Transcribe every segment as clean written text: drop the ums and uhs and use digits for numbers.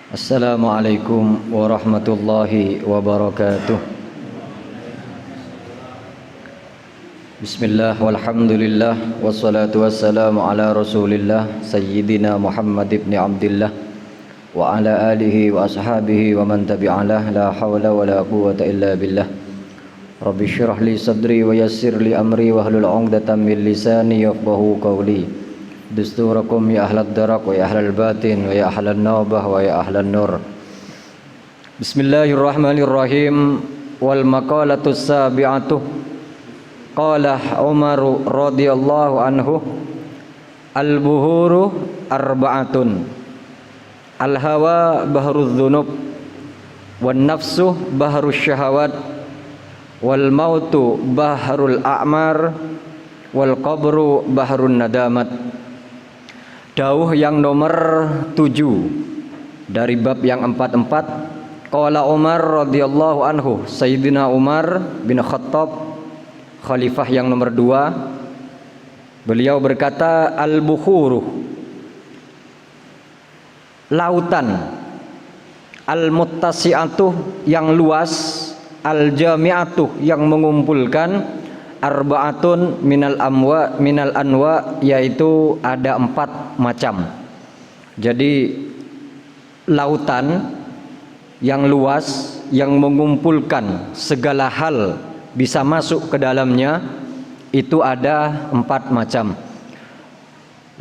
Assalamualaikum warahmatullahi wabarakatuh. Bismillah walhamdulillah wassalatu wassalamu ala rasulillah Sayyidina Muhammad ibn Abdillah wa ala alihi wa ashabihi wa man tabi'alah. La hawla wa la quwwata illa billah. Rabbi syrah li sadri wa yassir li amri wa hlul 'uqdatam min lisani yafqahu qawli. Dusturakum ya ahlad darak wa ya ahlal batin wa ya ahlan nawbah wa ya ahlan nur. Bismillahirrahmanirrahim. Wal maqalatus sabi'atuh. Qala Umar radhiyallahu anhu, al-buhuru arba'atun. Al-hawa bahrudz dzunub, wan nafsu bahrus syahawat, wal mautu bahrul a'mar, wal qabru bahrun nadamat. Dawuh yang nomor 7 dari bab yang 44. Qala Umar radhiyallahu anhu, Sayyidina Umar bin Khattab, khalifah yang nomor 2, beliau berkata, al-bukhuru, lautan, al-muttasi'atuh yang luas, al-jami'atuh yang mengumpulkan, arba'atun minal anwa yaitu ada 4 macam. Jadi lautan yang luas yang mengumpulkan segala hal bisa masuk ke dalamnya itu ada 4 macam.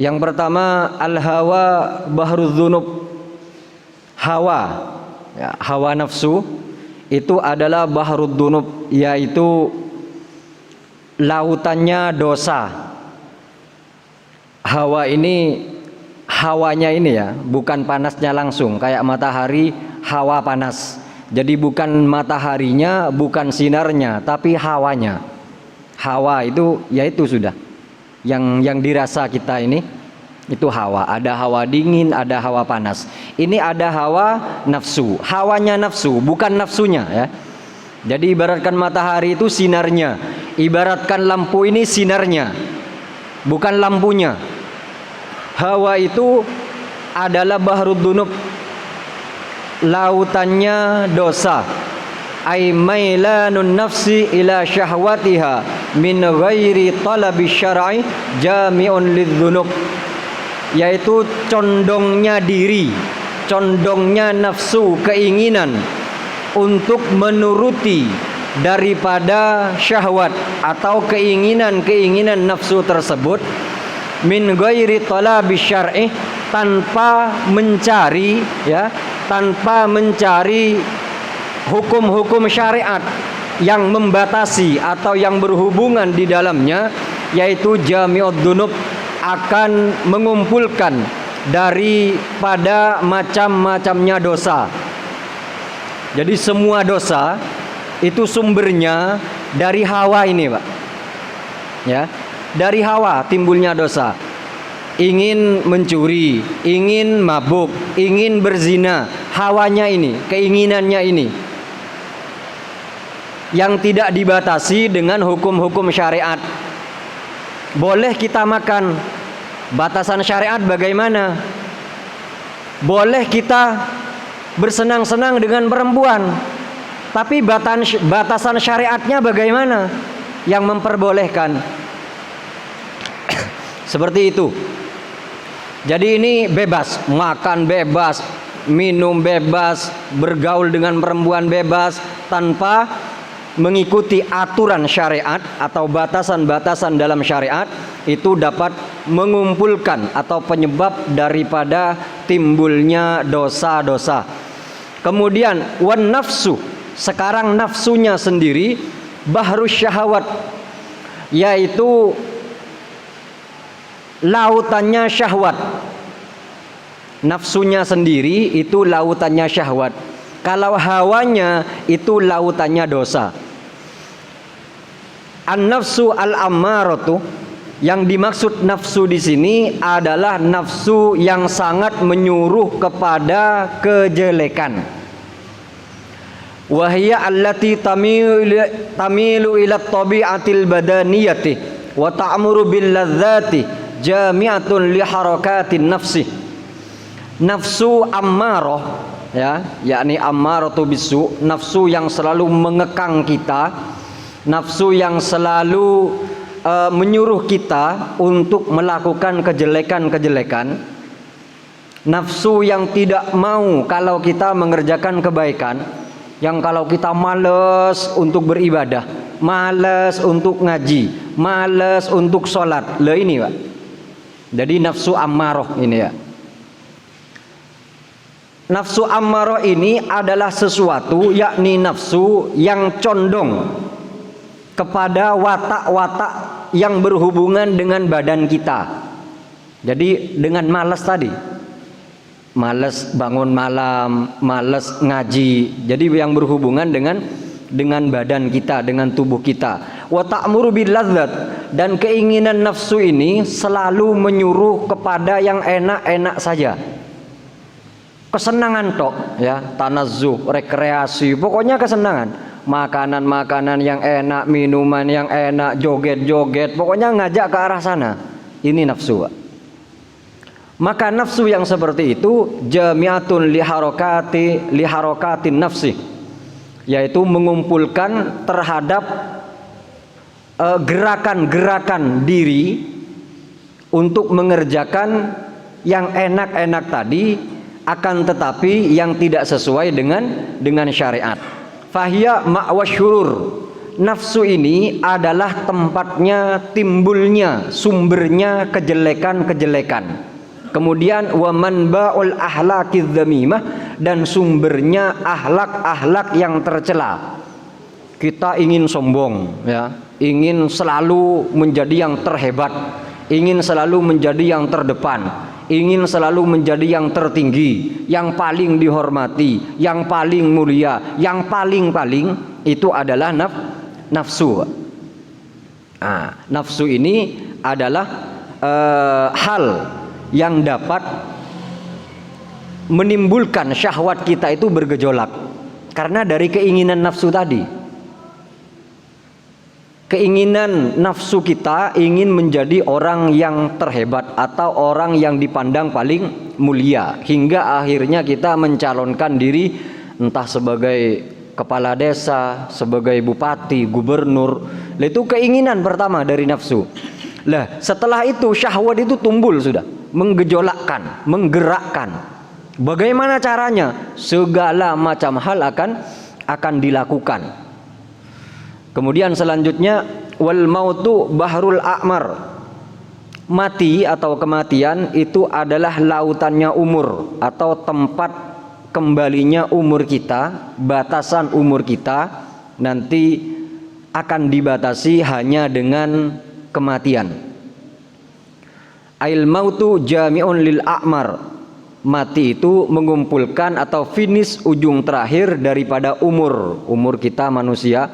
Yang pertama, al-hawa bahrudz dzunub. Hawa, ya, hawa nafsu itu adalah bahrudz dzunub, yaitu lautannya dosa. Hawa ini, hawanya ini ya, bukan panasnya langsung kayak matahari, hawa panas. Jadi bukan mataharinya, bukan sinarnya, tapi hawanya. Hawa itu yaitu sudah yang dirasa kita ini, itu hawa. Ada hawa dingin, ada hawa panas. Ini ada hawa nafsu. Hawanya nafsu, bukan nafsunya ya. Jadi ibaratkan matahari itu sinarnya, ibaratkan lampu ini sinarnya, bukan lampunya. Hawa itu adalah bahrudz dzunub, lautannya dosa. Ai mailanun nafsi ila syahwatiha min ghairi talabi syar'i jami'un lidzunub, yaitu condongnya diri, condongnya nafsu, keinginan untuk menuruti daripada syahwat atau keinginan-keinginan nafsu tersebut, min ghairi talabi syar'i, tanpa mencari ya, tanpa mencari hukum-hukum syariat yang membatasi atau yang berhubungan di dalamnya, yaitu jami'ud dzunub, akan mengumpulkan daripada macam-macamnya dosa. Jadi semua dosa itu sumbernya dari hawa ini, Pak. Ya, dari hawa timbulnya dosa. Ingin mencuri, ingin mabuk, ingin berzina, hawanya ini, keinginannya ini, yang tidak dibatasi dengan hukum-hukum syariat. Boleh kita makan, batasan syariat bagaimana? Boleh kita bersenang-senang dengan perempuan, tapi batasan syariatnya bagaimana yang memperbolehkan? Seperti itu. Jadi ini bebas, makan bebas, minum bebas, bergaul dengan perempuan bebas, tanpa mengikuti aturan syariat atau batasan-batasan dalam syariat, itu dapat mengumpulkan atau penyebab daripada timbulnya dosa-dosa. Kemudian wan nafsu, sekarang nafsunya sendiri, bahrus syahawat, yaitu lautannya syahwat. Nafsunya sendiri itu lautannya syahwat. Kalau hawanya itu lautannya dosa. An-nafsu al-ammaratu, yang dimaksud nafsu di sini adalah nafsu yang sangat menyuruh kepada kejelekan. Wahia allati tamilu ila tabi'atil badaniyati wa ta'muru bil ladzati jami'atun li harakatin nafsi. Nafsu ammarah ya, yakni ammaratu bisu, nafsu yang selalu mengekang kita, nafsu yang selalu menyuruh kita untuk melakukan kejelekan-kejelekan, nafsu yang tidak mau kalau kita mengerjakan kebaikan, yang kalau kita malas untuk beribadah, malas untuk ngaji, malas untuk sholat, ini Pak. Jadi nafsu ammaroh ini ya. Nafsu ammaroh ini adalah sesuatu, yakni nafsu yang condong kepada watak-watak yang berhubungan dengan badan kita. Jadi dengan malas tadi, malas bangun malam, malas ngaji, jadi yang berhubungan dengan badan kita, dengan tubuh kita. Wa ta'muru bil ladzat, dan keinginan nafsu ini selalu menyuruh kepada yang enak-enak saja, kesenangan tok ya, tanazzuh, rekreasi, pokoknya kesenangan. Makanan-makanan yang enak, minuman yang enak, joget-joget, pokoknya ngajak ke arah sana. Ini nafsu. Maka nafsu yang seperti itu jami'atun liharakatin nafsi, yaitu mengumpulkan terhadap gerakan-gerakan diri untuk mengerjakan yang enak-enak tadi, akan tetapi yang tidak sesuai dengan syariat. Fahiya ma'wasyurur, nafsu ini adalah tempatnya timbulnya, sumbernya kejelekan-kejelekan. Kemudian wa manba'ul ahlakiz dzamimah, dan sumbernya ahlak-ahlak yang tercela. Kita ingin sombong ya, ingin selalu menjadi yang terhebat, ingin selalu menjadi yang terdepan, ingin selalu menjadi yang tertinggi, yang paling dihormati, yang paling mulia, yang paling-paling, itu adalah nafsu. Nah, nafsu ini adalah hal yang dapat menimbulkan syahwat kita itu bergejolak karena dari keinginan nafsu tadi. Keinginan nafsu kita ingin menjadi orang yang terhebat atau orang yang dipandang paling mulia, hingga akhirnya kita mencalonkan diri entah sebagai kepala desa, sebagai bupati, gubernur. Itu keinginan pertama dari nafsu. Lah, setelah itu syahwat itu tumbul sudah, menggejolakkan, menggerakkan. Bagaimana caranya? Segala macam hal akan dilakukan. Kemudian selanjutnya wal mautu bahrul a'mar, mati atau kematian itu adalah lautannya umur atau tempat kembalinya umur kita, batasan umur kita nanti akan dibatasi hanya dengan kematian. Ail mautu jami'un lil a'mar, mati itu mengumpulkan atau finish ujung terakhir daripada umur kita manusia.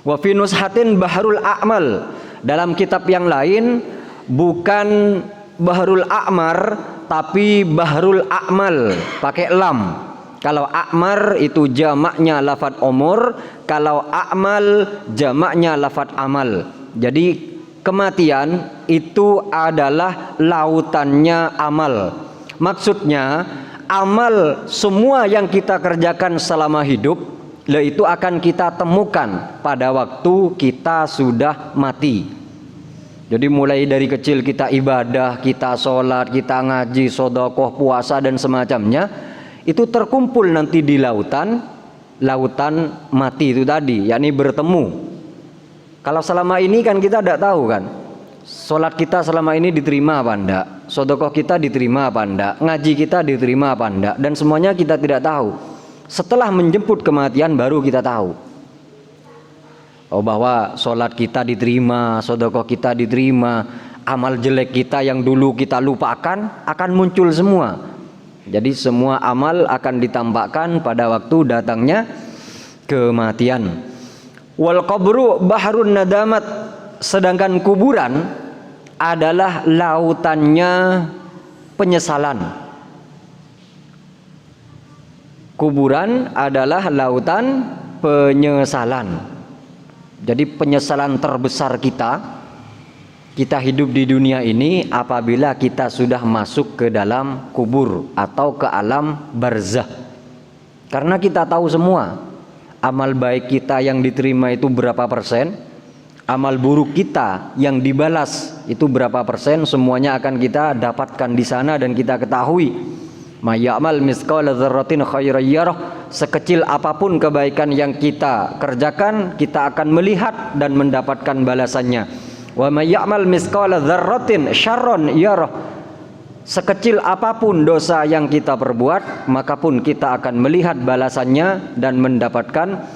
Wa fi nushatin bahrul a'mal, dalam kitab yang lain bukan bahrul a'mar tapi bahrul a'mal pakai lam. Kalau a'mar itu jamaknya lafadz umur, kalau a'mal jamaknya lafadz amal. Jadi kematian itu adalah lautannya amal. Maksudnya amal semua yang kita kerjakan selama hidup itu akan kita temukan pada waktu kita sudah mati. Jadi mulai dari kecil kita ibadah, kita sholat, kita ngaji, sedekah, puasa dan semacamnya, itu terkumpul nanti di lautan mati itu tadi, yakni bertemu. Kalau selama ini kan kita tidak tahu kan, sholat kita selama ini diterima apa enggak, sedekah kita diterima apa enggak, ngaji kita diterima apa enggak, dan semuanya kita tidak tahu. Setelah menjemput kematian baru kita tahu bahwa sholat kita diterima, sedekah kita diterima, amal jelek kita yang dulu kita lupakan akan muncul semua. Jadi semua amal akan ditampakkan pada waktu datangnya kematian. Wal qabru bahrun nadamat, sedangkan kuburan adalah lautannya penyesalan. Kuburan adalah lautan penyesalan. Jadi penyesalan terbesar kita hidup di dunia ini apabila kita sudah masuk ke dalam kubur atau ke alam barzah. Karena kita tahu semua amal baik kita yang diterima itu berapa persen, amal buruk kita yang dibalas itu berapa persen, semuanya akan kita dapatkan di sana dan kita ketahui. Mayyamal misqala dzarratin khairan yarah, sekecil apapun kebaikan yang kita kerjakan, kita akan melihat dan mendapatkan balasannya. Wa mayyamal misqala dzarratin syarran yarah, sekecil apapun dosa yang kita perbuat, maka pun kita akan melihat balasannya dan mendapatkan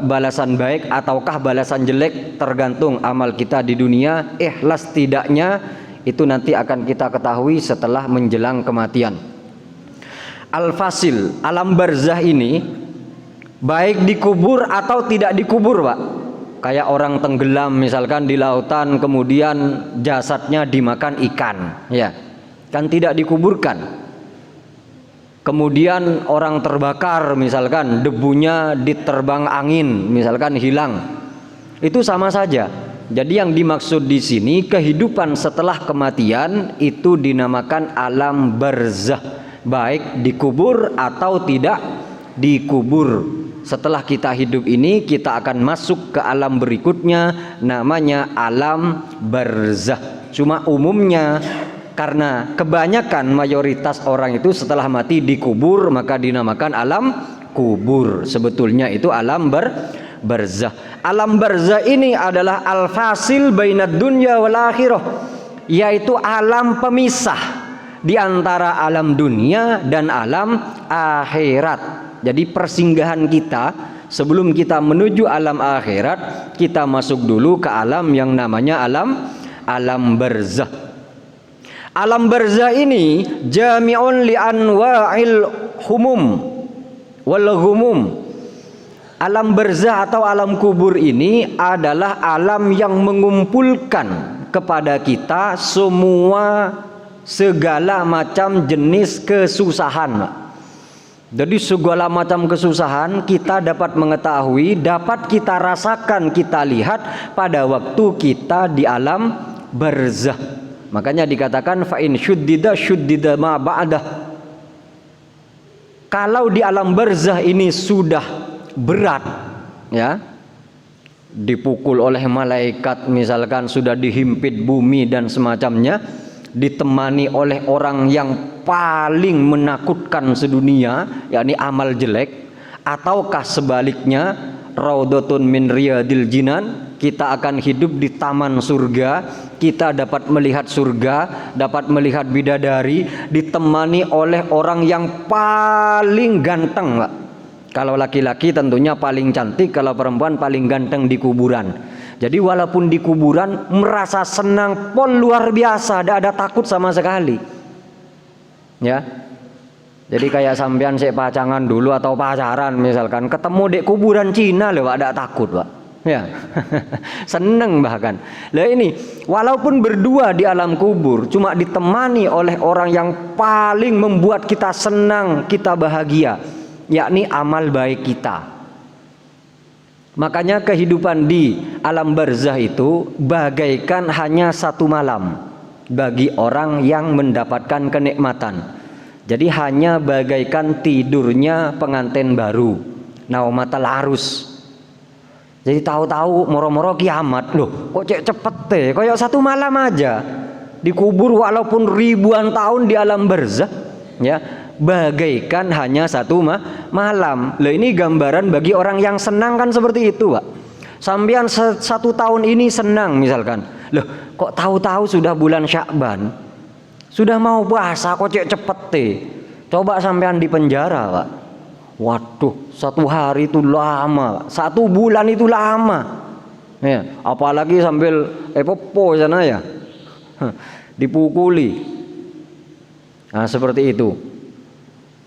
balasan baik ataukah balasan jelek, tergantung amal kita di dunia. Ikhlas tidaknya itu nanti akan kita ketahui setelah menjelang kematian. Al-fasil, alam barzah ini baik dikubur atau tidak dikubur, Pak. Kayak orang tenggelam misalkan di lautan, kemudian jasadnya dimakan ikan, ya kan tidak dikuburkan. Kemudian orang terbakar misalkan, debunya diterbang angin misalkan hilang, itu sama saja. Jadi yang dimaksud di sini kehidupan setelah kematian itu dinamakan alam barzah, baik dikubur atau tidak dikubur. Setelah kita hidup ini kita akan masuk ke alam berikutnya, namanya alam barzah. Cuma umumnya karena kebanyakan mayoritas orang itu setelah mati dikubur, maka dinamakan alam kubur. Sebetulnya itu alam barzah. Alam barzah ini adalah al-fasil bainad dunya wal akhirah, yaitu alam pemisah di antara alam dunia dan alam akhirat. Jadi persinggahan kita sebelum kita menuju alam akhirat, kita masuk dulu ke alam yang namanya alam barzah. Alam barzah ini jami'un li anwa'il humum wal ghumum. Alam barzah atau alam kubur ini adalah alam yang mengumpulkan kepada kita semua segala macam jenis kesusahan. Jadi segala macam kesusahan kita dapat mengetahui, dapat kita rasakan, kita lihat pada waktu kita di alam barzah. Makanya dikatakan fa in syuddida ma ba'dah. Kalau di alam barzah ini sudah berat, ya, dipukul oleh malaikat misalkan, sudah dihimpit bumi dan semacamnya, ditemani oleh orang yang paling menakutkan sedunia, yakni amal jelek, ataukah sebaliknya raudhatun min riyadil jinan, kita akan hidup di taman surga, kita dapat melihat surga, dapat melihat bidadari, ditemani oleh orang yang paling ganteng, Pak. Kalau laki-laki tentunya paling cantik, kalau perempuan paling ganteng di kuburan. Jadi walaupun di kuburan merasa senang pol luar biasa, tidak ada takut sama sekali. Ya. Jadi kayak sampean sik pacangan dulu atau pacaran misalkan, ketemu di kuburan Cina loh, Pak, tidak takut, Pak. Ya. Seneng bahkan. Lah ini walaupun berdua di alam kubur, cuma ditemani oleh orang yang paling membuat kita senang, kita bahagia, yakni amal baik kita. Makanya kehidupan di alam barzah itu bagaikan hanya satu malam bagi orang yang mendapatkan kenikmatan. Jadi hanya bagaikan tidurnya pengantin baru, naumatal arus. Jadi tahu-tahu moro-moro kiamat, loh kok cek cepet deh, kayak satu malam aja dikubur walaupun ribuan tahun di alam barzah, ya, bagaikan hanya satu malam. Lah ini gambaran bagi orang yang senang kan seperti itu, Pak. Sampean satu tahun ini senang misalkan, loh kok tahu-tahu sudah bulan Sya'ban, sudah mau puasa kok cek cepet deh. Coba sampean di penjara, Pak. Waduh, satu hari itu lama, satu bulan itu lama. Ya, apalagi sambil popo sana ya, dipukuli. Nah seperti itu.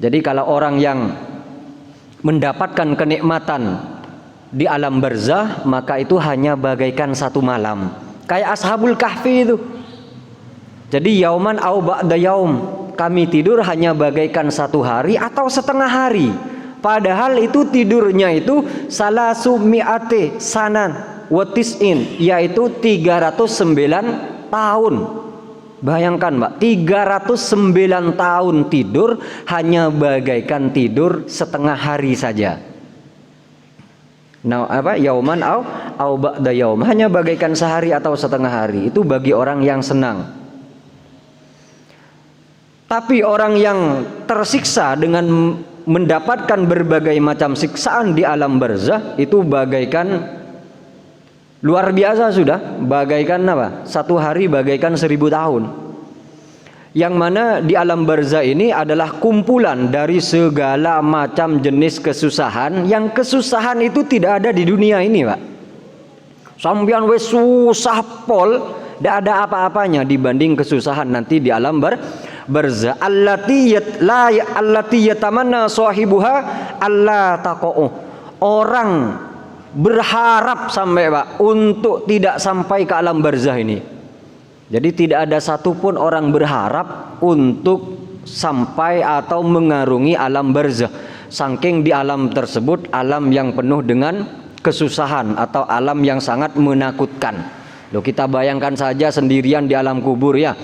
Jadi kalau orang yang mendapatkan kenikmatan di alam barzah, maka itu hanya bagaikan satu malam. Kayak Ashabul Kahfi itu. Jadi yauman au ba'da yaum, kami tidur hanya bagaikan satu hari atau setengah hari. Padahal itu tidurnya itu salasu mi'ate sanan watis'in, yaitu 309 tahun. Bayangkan Mbak, 309 tahun tidur hanya bagaikan tidur setengah hari saja. Nah, yauman au ba'da yaum, hanya bagaikan sehari atau setengah hari. Itu bagi orang yang senang. Tapi orang yang tersiksa dengan mendapatkan berbagai macam siksaan di alam barzah itu bagaikan luar biasa sudah, bagaikan apa? Satu hari bagaikan 1000 tahun. Yang mana di alam barzah ini adalah kumpulan dari segala macam jenis kesusahan, yang kesusahan itu tidak ada di dunia ini, Pak. Sampeyan wis susah pol, tidak ada apa-apanya dibanding kesusahan nanti di alam barzah. Allati yatamanna sahibuha alla taqa'u. Orang berharap sampai Pak untuk tidak sampai ke alam barzah ini. Jadi tidak ada satupun orang berharap untuk sampai atau mengarungi alam barzah. Saking di alam tersebut alam yang penuh dengan kesusahan atau alam yang sangat menakutkan. Loh, kita bayangkan saja sendirian di alam kubur ya.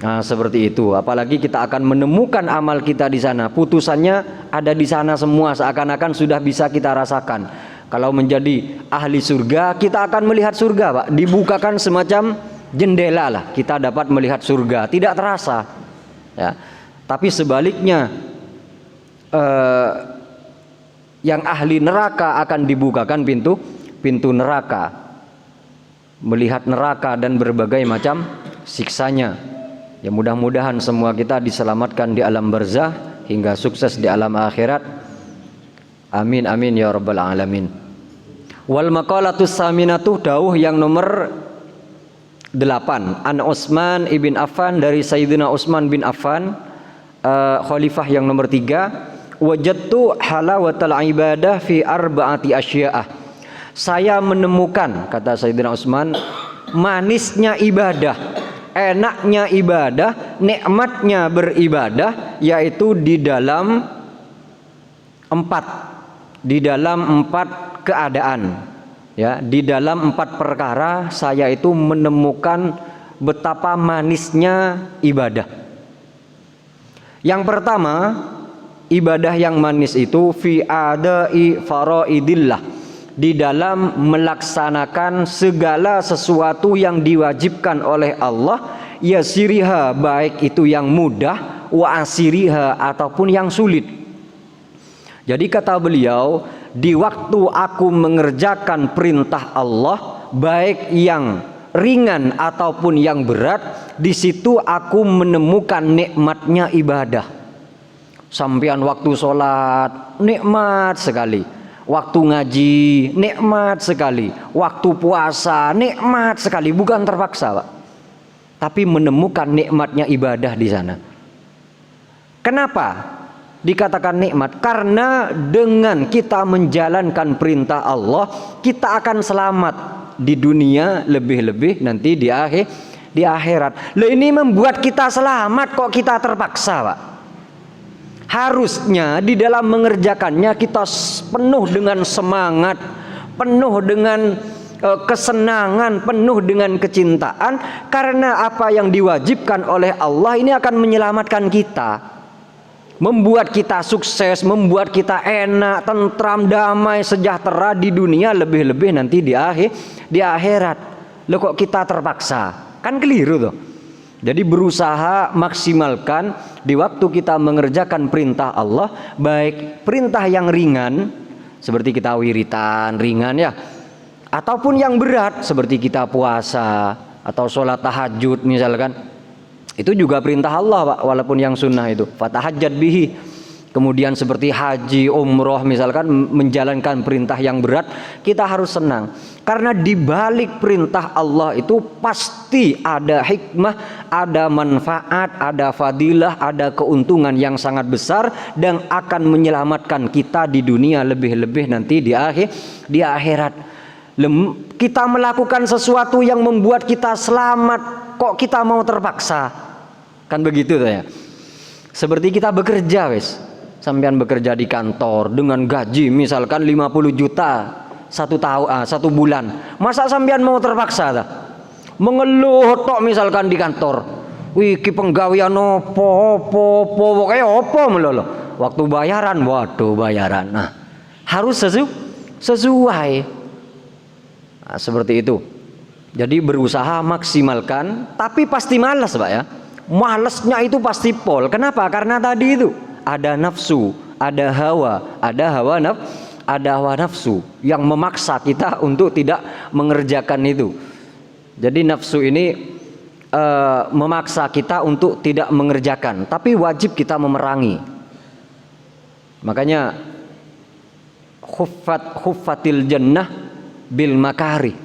Nah, seperti itu. Apalagi kita akan menemukan amal kita di sana. Putusannya ada di sana semua, seakan-akan sudah bisa kita rasakan. Kalau menjadi ahli surga, kita akan melihat surga, Pak. Dibukakan semacam jendela lah, kita dapat melihat surga, tidak terasa. Ya. Tapi sebaliknya, yang ahli neraka akan dibukakan pintu neraka, melihat neraka dan berbagai macam siksanya. Ya, mudah-mudahan semua kita diselamatkan di alam barzah hingga sukses di alam akhirat. Amin amin ya rabbal alamin. Wal maqalatus saminatuh, dawuh yang nomor 8, an Utsman ibn Affan, dari Sayyidina Utsman bin Affan, khalifah yang nomor 3, wajadtu halawatal ibadah fi arba'ati asya'ah. Saya menemukan, kata Sayyidina Utsman, manisnya ibadah, enaknya ibadah, nikmatnya beribadah, yaitu di dalam 4 keadaan. Ya, di dalam 4 perkara saya itu menemukan betapa manisnya ibadah. Yang pertama, ibadah yang manis itu fi adai faraidillah, di dalam melaksanakan segala sesuatu yang diwajibkan oleh Allah, yasiriha, baik itu yang mudah, wa asiriha, ataupun yang sulit. Jadi kata beliau, di waktu aku mengerjakan perintah Allah, baik yang ringan ataupun yang berat, di situ aku menemukan nikmatnya ibadah. Sampean waktu sholat nikmat sekali, waktu ngaji nikmat sekali, waktu puasa nikmat sekali, bukan terpaksa Pak, tapi menemukan nikmatnya ibadah di sana. Kenapa dikatakan nikmat? Karena dengan kita menjalankan perintah Allah, kita akan selamat di dunia, lebih-lebih nanti di akhirat. Loh, ini membuat kita selamat kok kita terpaksa, Pak. Harusnya di dalam mengerjakannya kita penuh dengan semangat, penuh dengan kesenangan, penuh dengan kecintaan, karena apa yang diwajibkan oleh Allah ini akan menyelamatkan kita, membuat kita sukses, membuat kita enak, tentram, damai, sejahtera di dunia, lebih-lebih nanti di akhirat. Loh, kok kita terpaksa? Kan keliru tuh. Jadi berusaha maksimalkan di waktu kita mengerjakan perintah Allah, baik perintah yang ringan seperti kita wiritan ringan ya, ataupun yang berat seperti kita puasa atau sholat tahajud misalkan. Itu juga perintah Allah Pak, walaupun yang sunnah itu fatahajjad bihi. Kemudian seperti haji, umroh misalkan, menjalankan perintah yang berat, kita harus senang. Karena di balik perintah Allah itu pasti ada hikmah, ada manfaat, ada fadilah, ada keuntungan yang sangat besar, dan akan menyelamatkan kita di dunia, lebih-lebih nanti di akhirat. Kita melakukan sesuatu yang membuat kita selamat, kok kita mau terpaksa? Kan begitu tuh ya. Seperti kita bekerja wes, sampean bekerja di kantor dengan gaji misalkan 50 juta satu bulan. Masa sampean mau terpaksa dah? Mengeluh tok misalkan di kantor, Wih, ki penggawean opo pokoke opo melolo. Waktu bayaran, waduh bayaran. Nah, harus sesuai. Nah, seperti itu. Jadi berusaha maksimalkan, tapi pasti malas, Pak ya. Malesnya itu pasti pol. Kenapa? Karena tadi itu ada nafsu, ada hawa nafsu yang memaksa kita untuk tidak mengerjakan itu. Jadi nafsu ini memaksa kita untuk tidak mengerjakan, tapi wajib kita memerangi. Makanya khuffatil jannah bil makari.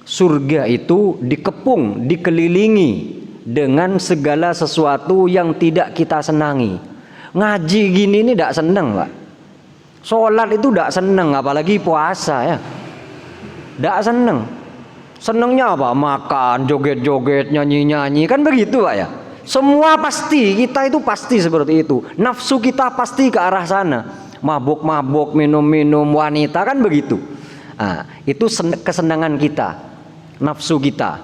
Surga itu dikepung, dikelilingi dengan segala sesuatu yang tidak kita senangi. Ngaji gini ini tidak senang, Pak. Sholat itu tidak senang, apalagi puasa ya. Tidak senang. Senangnya apa? Makan, joget-joget, nyanyi-nyanyi, kan begitu, Pak ya. Semua pasti, kita itu pasti seperti itu. Nafsu kita pasti ke arah sana. Mabuk-mabuk, minum-minum, wanita, kan begitu. Nah, itu kesenangan kita, nafsu kita.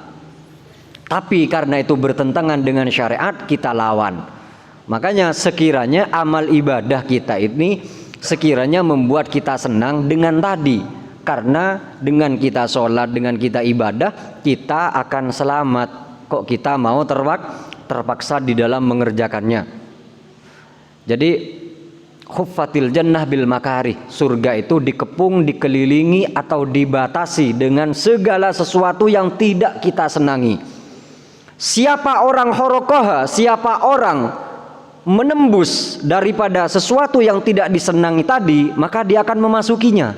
Tapi karena itu bertentangan dengan syariat, kita lawan. Makanya sekiranya amal ibadah kita ini sekiranya membuat kita senang dengan tadi. Karena dengan kita sholat, dengan kita ibadah, kita akan selamat. Kok kita mau terpaksa di dalam mengerjakannya. Jadi khuffatil jannah bil makari. Surga itu dikepung, dikelilingi atau dibatasi dengan segala sesuatu yang tidak kita senangi. Siapa orang horokoha, siapa orang menembus daripada sesuatu yang tidak disenangi tadi, maka dia akan memasukinya.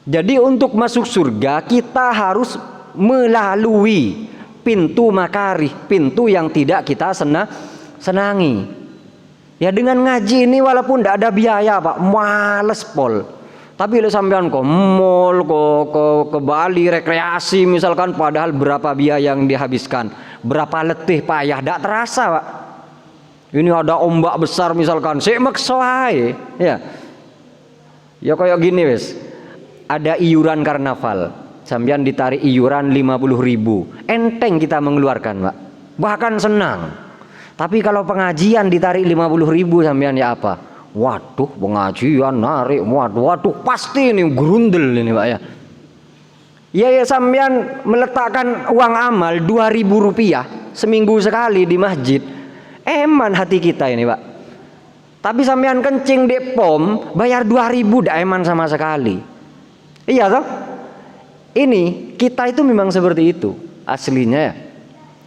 Jadi untuk masuk surga kita harus melalui pintu makarih, pintu yang tidak kita senangi. Ya dengan ngaji ini walaupun tidak ada biaya, Pak, males pol. Tapi lo sampean ke mall, ke Bali rekreasi misalkan, padahal berapa biaya yang dihabiskan, berapa letih payah, tidak terasa, Pak. Ini ada ombak besar misalkan, saya maksoai, ya. Ya kayak gini wes. Ada iuran karnaval, sampean ditarik iuran 50.000, enteng kita mengeluarkan, Pak, bahkan senang. Tapi kalau pengajian ditarik 50.000, sampean ya apa? Waduh, pengajian narik, waduh pasti ini grundel ini, Pak ya. Ya sampean meletakkan uang amal 2.000 rupiah seminggu sekali di masjid, eman hati kita ini, Pak. Tapi sampean kencing di pom bayar 2.000, tidak eman sama sekali. Iya toh? Ini kita itu memang seperti itu aslinya ya.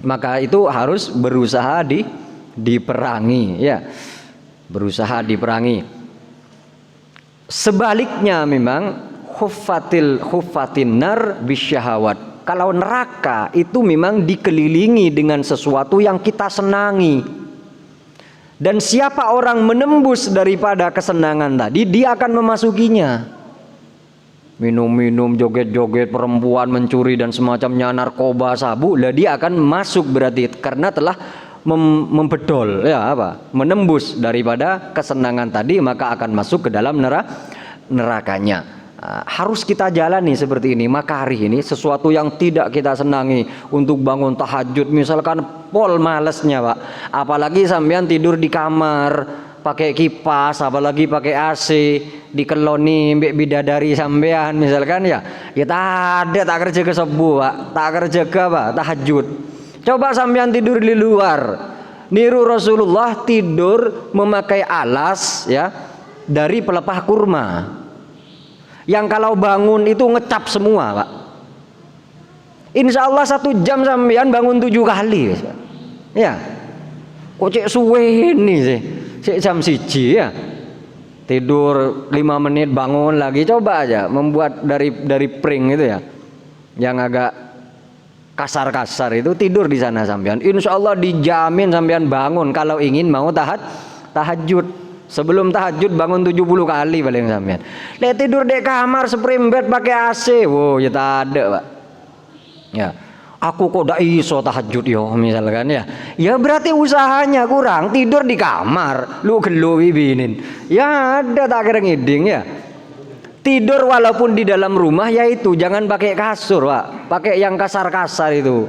Maka itu harus berusaha diperangi ya. Berusaha diperangi. Sebaliknya memang khuffatin nar bisyahawat. Kalau neraka itu memang dikelilingi dengan sesuatu yang kita senangi. Dan siapa orang menembus daripada kesenangan tadi, dia akan memasukinya. Minum-minum, joget-joget, perempuan, mencuri dan semacamnya, narkoba, sabu, lah dia akan masuk berarti karena telah membedol ya apa? Menembus daripada kesenangan tadi, maka akan masuk ke dalam nerakanya. Harus kita jalani seperti ini. Makarih ini sesuatu yang tidak kita senangi. Untuk bangun tahajud misalkan pol malesnya, Pak. Apalagi sampean tidur di kamar pakai kipas, apalagi pakai AC, dikeloni mbek bidadari sampean misalkan ya tak kerja ke subuh, Pak, tak kerja ke apa tahajud. Coba sampean tidur di luar, niru Rasulullah tidur memakai alas ya dari pelepah kurma, yang kalau bangun itu ngecap semua, Pak. Insya Allah 1 jam sampean bangun 7 kali ya. Kok cek suwe ini sih, cek jam 1 ya, tidur 5 menit bangun lagi. Coba aja membuat dari pring itu ya, yang agak kasar-kasar itu, tidur di sana sampean. Insya Allah dijamin sampean bangun kalau ingin mau tahajud. Sebelum tahajud bangun 70 kali paling sampean. Lek tidur di kamar spring bed pakai AC, wow ya tak ada, Pak. Ya. Aku kok ndak iso tahajud yo misalkan ya. Ya berarti usahanya kurang, tidur di kamar, lu gelo bibinin. Ya ada tak kira ngiding ya. Tidur walaupun di dalam rumah yaitu jangan pakai kasur, Pak. Pakai yang kasar-kasar itu.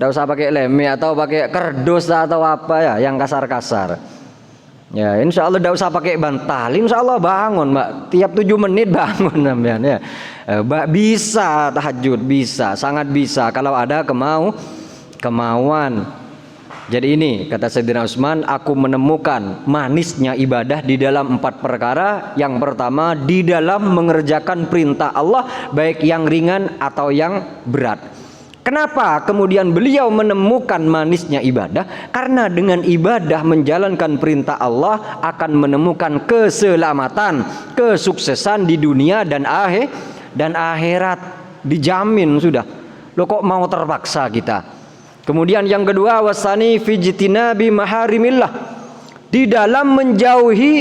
Nggak usah pakai leme atau pakai kerdus atau apa ya yang kasar-kasar. Ya, insya Allah nggak usah pakai bantal. Insya Allah bangun, Mbak. Tiap 7 menit bangun namanya. Ya. Mbak bisa tahajud, bisa, sangat bisa kalau ada kemauan. Jadi ini kata Sayyidina Utsman, aku menemukan manisnya ibadah di dalam 4 perkara. Yang pertama, di dalam mengerjakan perintah Allah, baik yang ringan atau yang berat. Kenapa kemudian beliau menemukan manisnya ibadah? Karena dengan ibadah menjalankan perintah Allah akan menemukan keselamatan, kesuksesan di dunia dan akhirat, dijamin sudah. Loh kok mau terpaksa kita? Kemudian yang kedua, wasani fijtinabi maharimillah, di dalam menjauhi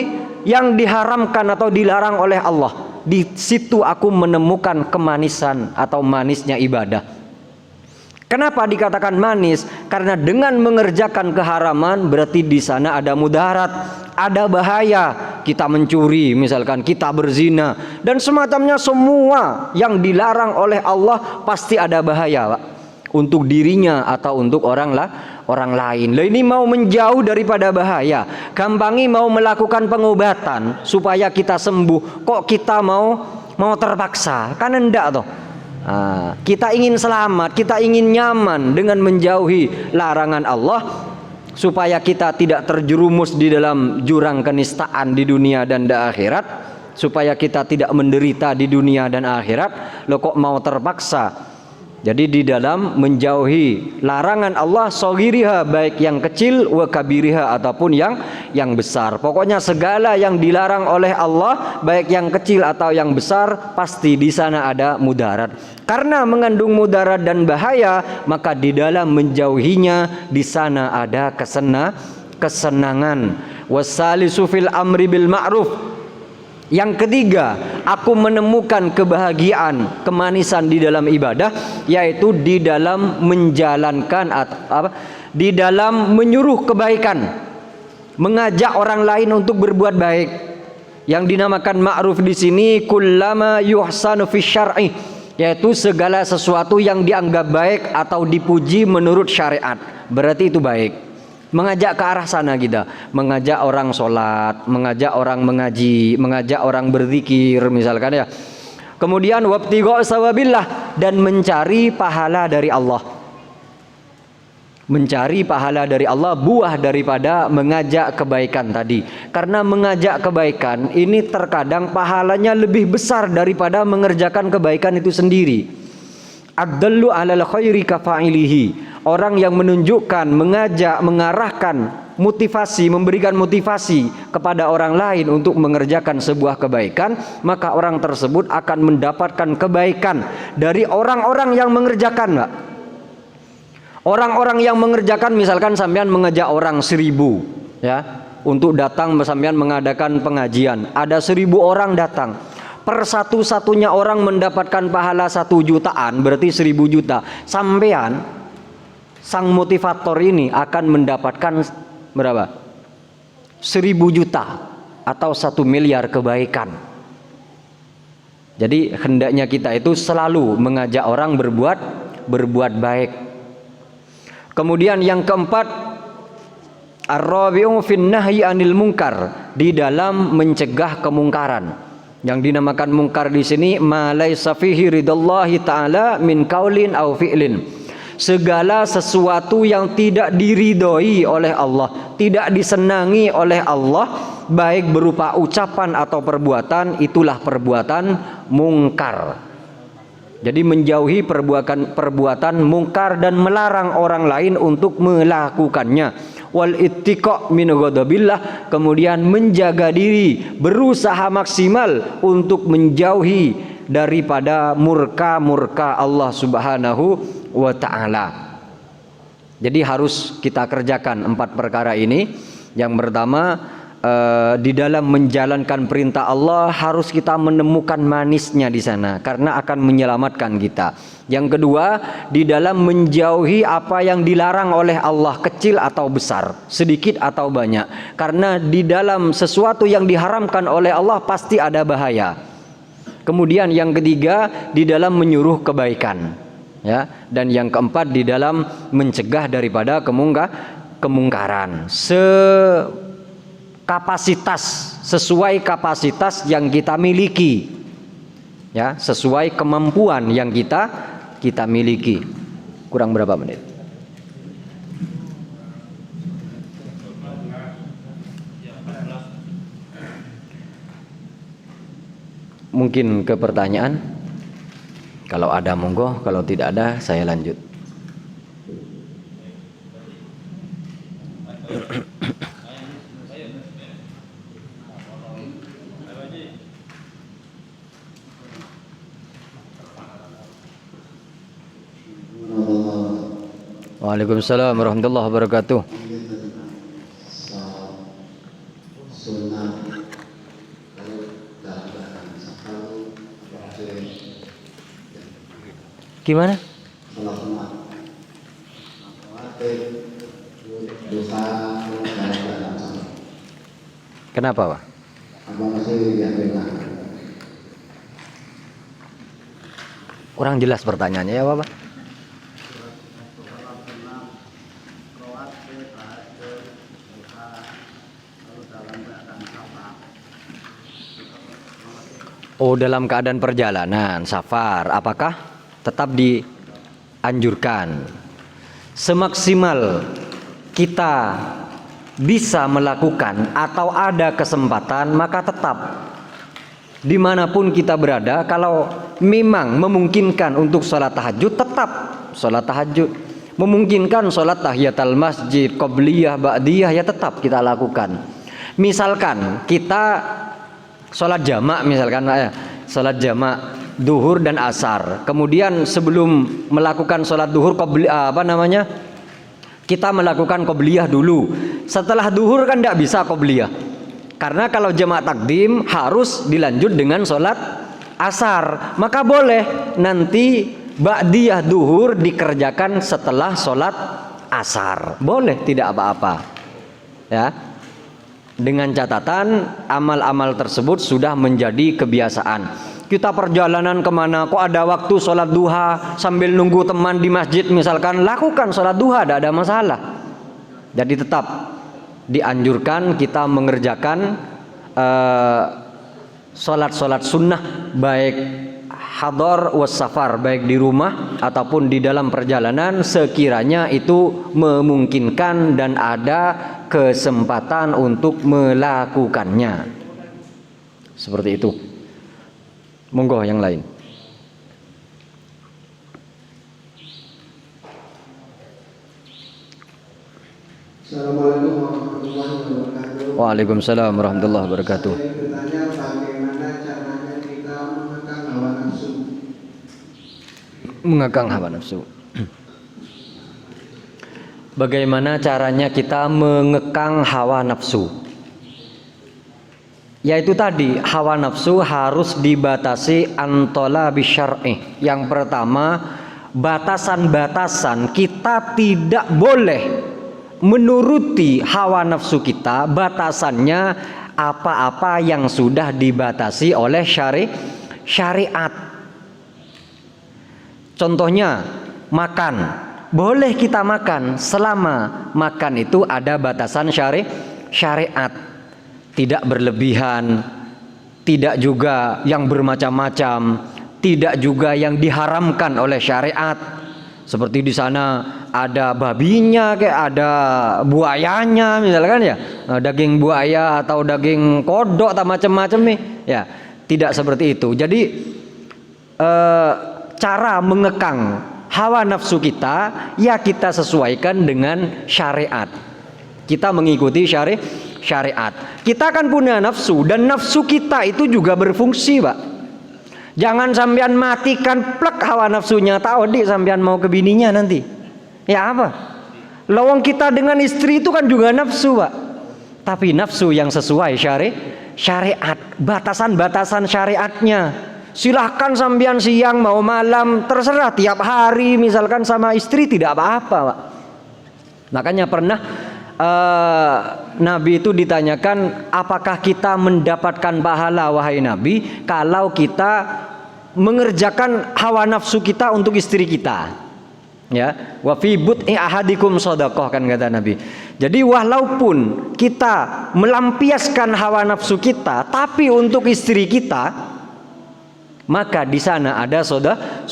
yang diharamkan atau dilarang oleh Allah. Di situ aku menemukan kemanisan atau manisnya ibadah. Kenapa dikatakan manis? Karena dengan mengerjakan keharaman berarti di sana ada mudarat, ada bahaya. Kita mencuri, misalkan kita berzina dan semacamnya, semua yang dilarang oleh Allah pasti ada bahaya, Pak. Untuk dirinya atau untuk orang lain. Lah ini mau menjauh daripada bahaya, gampangi mau melakukan pengobatan supaya kita sembuh. Kok kita mau terpaksa? Kan enggak toh. Kita ingin selamat, kita ingin nyaman dengan menjauhi larangan Allah supaya kita tidak terjerumus di dalam jurang kenistaan di dunia dan di akhirat, supaya kita tidak menderita di dunia dan akhirat. Loh kok mau terpaksa? Jadi di dalam menjauhi larangan Allah, sogiriha, baik yang kecil, wa kabiriha, ataupun yang besar. Pokoknya segala yang dilarang oleh Allah, baik yang kecil atau yang besar, pasti di sana ada mudarat. Karena mengandung mudarat dan bahaya, maka di dalam menjauhinya di sana ada kesenangan. Wasalisu fil amri bil ma'ruf. Yang ketiga, aku menemukan kebahagiaan, kemanisan di dalam ibadah, yaitu di dalam menjalankan di dalam menyuruh kebaikan, mengajak orang lain untuk berbuat baik. Yang dinamakan ma'ruf di sini kullama yuhsanu fi syar'i, yaitu segala sesuatu yang dianggap baik atau dipuji menurut syariat, berarti itu baik. Mengajak ke arah sana kita, mengajak orang sholat, mengajak orang mengaji, mengajak orang berzikir misalkan ya. Kemudian wabtigha sawabillah, dan mencari pahala dari Allah. Mencari pahala dari Allah, buah daripada mengajak kebaikan tadi. Karena mengajak kebaikan ini terkadang pahalanya lebih besar daripada mengerjakan kebaikan itu sendiri. Ad-dallu 'alal khairi kafa'ilihi. Orang yang menunjukkan, mengajak, mengarahkan, motivasi, memberikan motivasi kepada orang lain untuk mengerjakan sebuah kebaikan, maka orang tersebut akan mendapatkan kebaikan dari orang-orang yang mengerjakan, Pak. Orang-orang yang mengerjakan, misalkan sampean mengajak orang 1000 ya untuk datang, sampean mengadakan pengajian, ada 1000 orang datang. Per satu-satunya orang mendapatkan pahala 1 jutaan, berarti 1000 juta. Sampean sang motivator ini akan mendapatkan berapa? 1000 juta atau 1 miliar kebaikan. Jadi hendaknya kita itu selalu mengajak orang berbuat baik. Kemudian yang keempat, ar-rabi'u fin nahyi 'anil munkar, di dalam mencegah kemungkaran. Yang dinamakan mungkar di sini ma laisa fihi ridallahi ta'ala min qaulin aw fi'lin. Segala sesuatu yang tidak diridhoi oleh Allah, tidak disenangi oleh Allah, baik berupa ucapan atau perbuatan, itulah perbuatan mungkar. Jadi menjauhi perbuatan mungkar dan melarang orang lain untuk melakukannya. Wal ittiqa min ghadabillah, kemudian menjaga diri, berusaha maksimal untuk menjauhi daripada murka Allah Subhanahu wa ta'ala. Jadi harus kita kerjakan 4 perkara ini. Yang pertama, di dalam menjalankan perintah Allah harus kita menemukan manisnya di sana, karena akan menyelamatkan kita. Yang kedua, di dalam menjauhi apa yang dilarang oleh Allah, kecil atau besar, sedikit atau banyak. Karena di dalam sesuatu yang diharamkan oleh Allah pasti ada bahaya. Kemudian yang ketiga, di dalam menyuruh kebaikan. ya. Dan yang keempat di dalam mencegah daripada kemungkaran. Sesuai kapasitas yang kita miliki, ya, sesuai kemampuan yang kita miliki. Kurang berapa menit? Mungkin ke pertanyaan. Kalau ada monggo, kalau tidak ada saya lanjut. Waalaikumsalam warahmatullahi wabarakatuh. Gimana? Kenapa, Pak? Kurang jelas pertanyaannya ya, Bapak. Oh, dalam keadaan perjalanan, safar, apakah tetap dianjurkan? Semaksimal kita bisa melakukan atau ada kesempatan, maka tetap dimanapun kita berada, kalau memang memungkinkan untuk sholat tahajud, tetap sholat tahajud. Memungkinkan sholat tahiyatul masjid, qobliyah, ba'diyah, ya tetap kita lakukan. Misalkan kita sholat jamak, misalkan ya, sholat jamak duhur dan asar. Kemudian sebelum melakukan sholat duhur, kita melakukan qobliyah dulu. Setelah duhur kan tidak bisa qobliyah, karena kalau jamak takdim harus dilanjut dengan sholat asar. Maka boleh nanti ba'diyah duhur dikerjakan setelah sholat asar, boleh, tidak apa-apa, ya. Dengan catatan amal-amal tersebut sudah menjadi kebiasaan. Kita perjalanan kemana, kok ada waktu sholat duha sambil nunggu teman di masjid misalkan, lakukan sholat duha, tidak ada masalah. Jadi tetap dianjurkan kita mengerjakan sholat-sholat sunnah, baik hadar was safar, baik di rumah ataupun di dalam perjalanan, sekiranya itu memungkinkan dan ada kesempatan untuk melakukannya. Seperti itu. Monggo yang lain. Assalamualaikum warahmatullahi wabarakatuh. Waalaikumsalam warahmatullahi wabarakatuh. Saya bertanya bagaimana caranya kita mengekang hawa nafsu. Mengekang hawa nafsu. Bagaimana caranya kita mengekang hawa nafsu? Yaitu tadi, hawa nafsu harus dibatasi antola bisyar'i. Yang pertama, batasan-batasan, kita tidak boleh menuruti hawa nafsu kita. Batasannya apa-apa yang sudah dibatasi oleh syariat. Contohnya makan, boleh kita makan selama makan itu ada batasan syariat. Tidak berlebihan, tidak juga yang bermacam-macam, tidak juga yang diharamkan oleh syariat. Seperti di sana ada babinya, kayak ada buayanya misalkan ya, daging buaya atau daging kodok atau macam-macam nih, ya tidak seperti itu. Jadi cara mengekang hawa nafsu kita, ya kita sesuaikan dengan syariat. Kita mengikuti syariat. Kita kan punya nafsu, dan nafsu kita itu juga berfungsi, Pak. Jangan sampean matikan plek hawa nafsunya, tahu di sampean mau ke bininya nanti. Ya apa? Lawang kita dengan istri itu kan juga nafsu, Pak. Tapi nafsu yang sesuai syariat, batasan-batasan syariatnya. Silahkan sampean siang mau malam, terserah, tiap hari misalkan sama istri tidak apa-apa, Pak. Makanya pernah Nabi itu ditanyakan, apakah kita mendapatkan pahala wahai Nabi kalau kita mengerjakan hawa nafsu kita untuk istri kita. Ya, wa fi bud'i ahadikum shadaqah, kan kata Nabi. Jadi walaupun kita melampiaskan hawa nafsu kita, tapi untuk istri kita, maka di sana ada sedekah.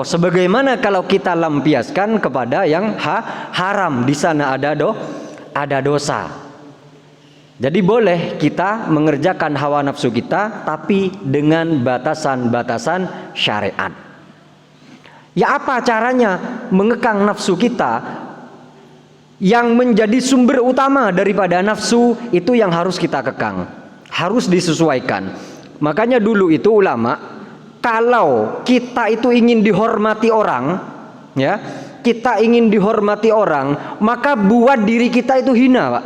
Sebagaimana kalau kita lampiaskan kepada yang haram, di sana ada dosa. Jadi boleh kita mengerjakan hawa nafsu kita, tapi dengan batasan-batasan syariat. Ya, apa caranya mengekang nafsu kita? Yang menjadi sumber utama daripada nafsu itu yang harus kita kekang, harus disesuaikan. Makanya dulu itu ulama, kalau kita itu ingin dihormati orang, ya, kita ingin dihormati orang, maka buat diri kita itu hina, Pak.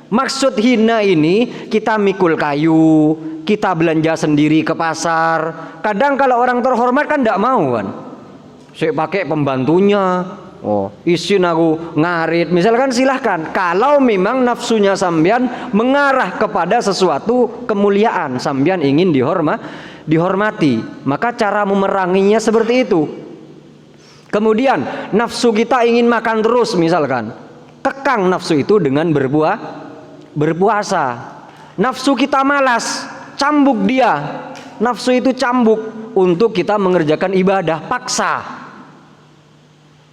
Maksud hina ini, kita mikul kayu, kita belanja sendiri ke pasar. Kadang kalau orang terhormat kan tidak mau kan, saya pakai pembantunya, isin aku ngarit, misalkan, silahkan. Kalau memang nafsunya sambian mengarah kepada sesuatu kemuliaan, sambian ingin dihormati, maka cara memeranginya seperti itu. Kemudian nafsu kita ingin makan terus, misalkan, kekang nafsu itu dengan berpuasa. Nafsu kita malas, cambuk dia, nafsu itu cambuk untuk kita mengerjakan ibadah, paksa.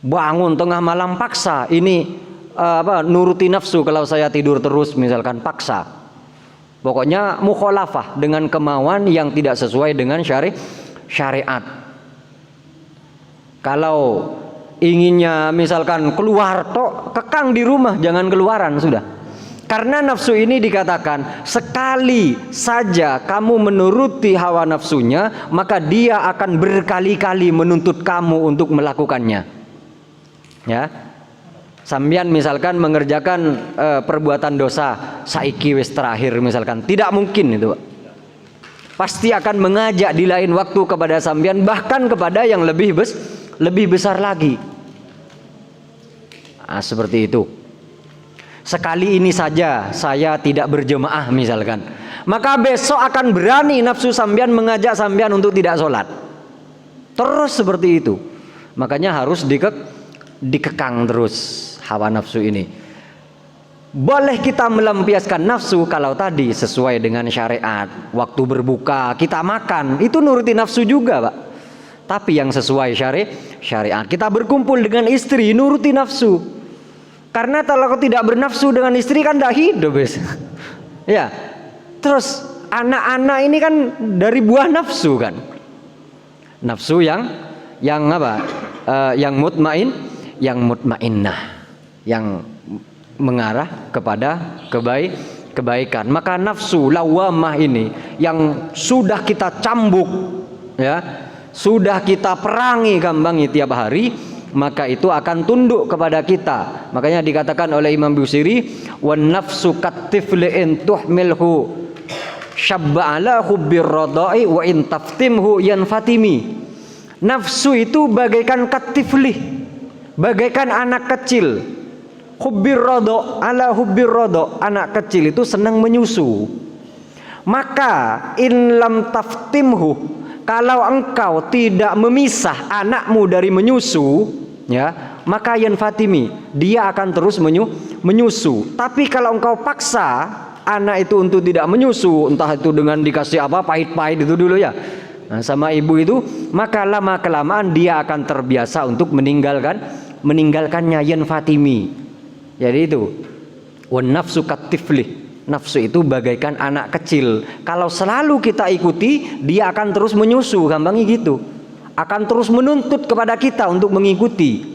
Bangun tengah malam paksa, ini nuruti nafsu. Kalau saya tidur terus, misalkan, paksa. Pokoknya mukhalafah dengan kemauan yang tidak sesuai dengan syariat. Kalau inginnya misalkan keluar, kekang di rumah, jangan keluaran sudah. Karena nafsu ini dikatakan sekali saja kamu menuruti hawa nafsunya, maka dia akan berkali-kali menuntut kamu untuk melakukannya. Ya, sambian misalkan mengerjakan perbuatan dosa, saiki wis terakhir misalkan, tidak mungkin itu, pasti akan mengajak di lain waktu kepada sambian, bahkan kepada yang lebih besar lagi. Seperti itu. Sekali ini saja saya tidak berjemaah misalkan, maka besok akan berani nafsu sambian mengajak sambian untuk tidak sholat. Terus seperti itu. Makanya harus dikekang terus hawa nafsu ini. Boleh kita melampiaskan nafsu kalau tadi sesuai dengan syariat. Waktu berbuka kita makan, itu nuruti nafsu juga, Pak. Tapi yang sesuai syariat. Kita berkumpul dengan istri, nuruti nafsu. Karena kalau tidak bernafsu dengan istri kan tidak hidup, ya. Terus anak-anak ini kan dari buah nafsu kan. Nafsu yang apa? Yang mutmainnah, yang mengarah kepada kebaikan. Maka nafsu lawamah ini yang sudah kita cambuk, ya, sudah kita perangi, gambangi tiap hari, maka itu akan tunduk kepada kita. Makanya dikatakan oleh Imam Busiri, wan nafsu katifli in tuhmilhu syabba ala hubbir radai wa in taftimhu yanfatimi. Nafsu itu bagaikan katifli, bagaikan anak kecil. Hubbir rada ala hubbir rada, anak kecil itu senang menyusu. Maka in lam taftimhu, kalau engkau tidak memisah anakmu dari menyusu, ya, maka yanfatimi, dia akan terus menyusu. Tapi kalau engkau paksa anak itu untuk tidak menyusu, entah itu dengan dikasih apa pahit-pahit itu dulu ya, sama ibu itu, maka lama kelamaan dia akan terbiasa untuk meninggalkannya, yanfatimi. Jadi itu wan nafsu katifli, nafsu itu bagaikan anak kecil. Kalau selalu kita ikuti, dia akan terus menyusu, gampangnya gitu. Akan terus menuntut kepada kita untuk mengikuti.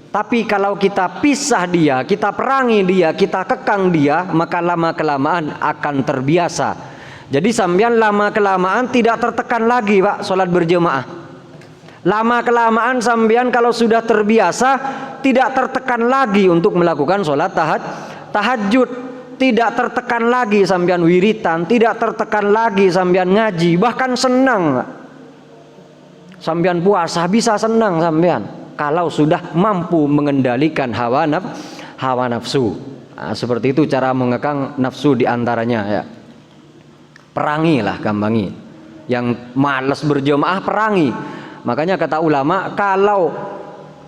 Tapi kalau kita pisah dia, kita perangi dia, kita kekang dia, maka lama kelamaan akan terbiasa. Jadi sampean lama kelamaan tidak tertekan lagi, Pak, sholat berjemaah. Lama kelamaan sampean kalau sudah terbiasa tidak tertekan lagi untuk melakukan sholat tahajud. Tidak tertekan lagi sampean wiritan, tidak tertekan lagi sampean ngaji, bahkan senang. Sampean puasa bisa senang sampean kalau sudah mampu mengendalikan hawa nafsu. Seperti itu cara mengekang nafsu diantaranya, ya. Perangilah, gambangi. yang malas berjamaah perangi. Makanya kata ulama, kalau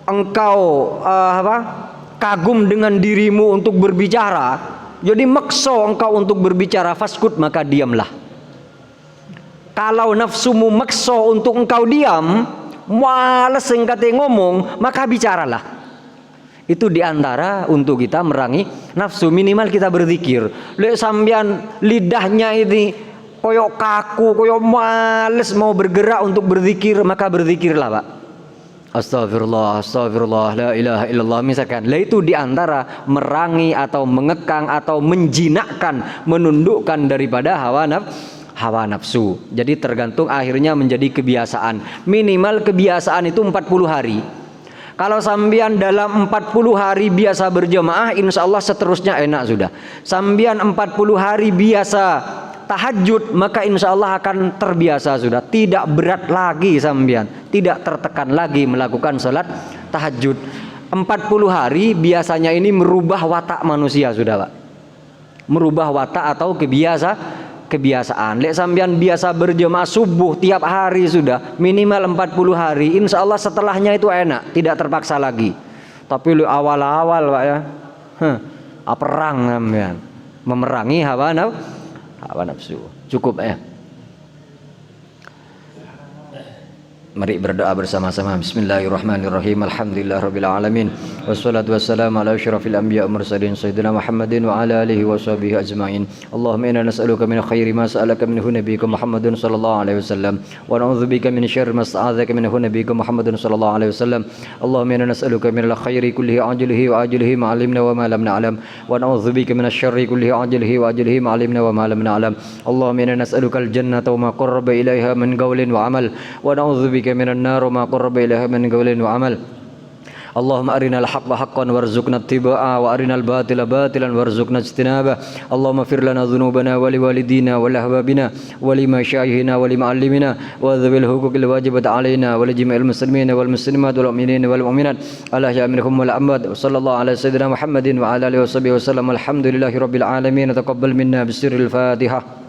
engkau kagum dengan dirimu untuk berbicara, jadi makso engkau untuk berbicara, faskut, maka diamlah. Kalau nafsumu makso untuk engkau diam, malas engkau ngomong, maka bicaralah. Itu diantara untuk kita merangi nafsu, minimal kita berzikir. Lek sambian lidahnya ini koyok kaku, koyok males mau bergerak untuk berzikir, maka berzikirlah Pak. Astagfirullah, astagfirullah, la ilaha illallah misalkan. Lah itu diantara merangi atau mengekang atau menjinakkan, menundukkan daripada hawa nafsu. Jadi tergantung, akhirnya menjadi kebiasaan. Minimal kebiasaan itu 40 hari. Kalau sambian dalam 40 hari biasa berjamaah, insya Allah seterusnya enak sudah. Sambian 40 hari biasa tahajud, maka insya Allah akan terbiasa sudah. Tidak berat lagi sambian, tidak tertekan lagi melakukan sholat tahajud. 40 hari biasanya ini merubah watak manusia sudah Pak. Merubah watak atau kebiasaan. Lek sambian biasa berjamaah subuh tiap hari sudah, minimal 40 hari, insya Allah setelahnya itu enak, tidak terpaksa lagi. Tapi lu awal-awal Pak ya, perang sambian, memerangi hawa nafsu. Cukup ya. Mari berdoa bersama-sama. Bismillahirrahmanirrahim. Alhamdulillahirabbil alamin. Wassalatu wassalamu ala asyrafil anbiya'i mursalin sayyidina Muhammadin wa ala alihi washabihi ajmain. Allahumma inna nas'aluka min khairi ma sa'alaka minhu nabiyyuka Muhammadun sallallahu alaihi wasallam wa na'udzubika min syarri ma sta'adzaka minhu nabiyyuka Muhammadun sallallahu alaihi wasallam. Allahumma inna nas'aluka min al-khairi kullihi ajlihi wa ajlihi ma 'alimna wa ma lam na'lam wa na'udzubika min asy-syarri kullihi ajlihi wa ajlihi ma 'alimna wa ma lam na'lam. Allahumma inna nas'aluka al-jannata wa ma qarraba ilaiha min qawlin wa 'amal wa na'udzubika من النار وما قرب إليها من قول وعمل. اللهم أرنا الحق حقا وارزقنا اتباعه وأرنا الباطل باطلا وارزقنا اجتنابه. اللهم اغفر لنا ذنوبنا ولوالدينا ولأحبابنا ولمشايخنا ولمعلمنا وذوي الحقوق الواجبة علينا ولجميع المسلمين والمسلمات والمؤمنين والمؤمنات الأحياء منهم والأموات. وصلى الله على سيدنا محمد وعلى آله وصحبه وسلم. الحمد لله رب العالمين. تقبل منا بسر الفاتحة.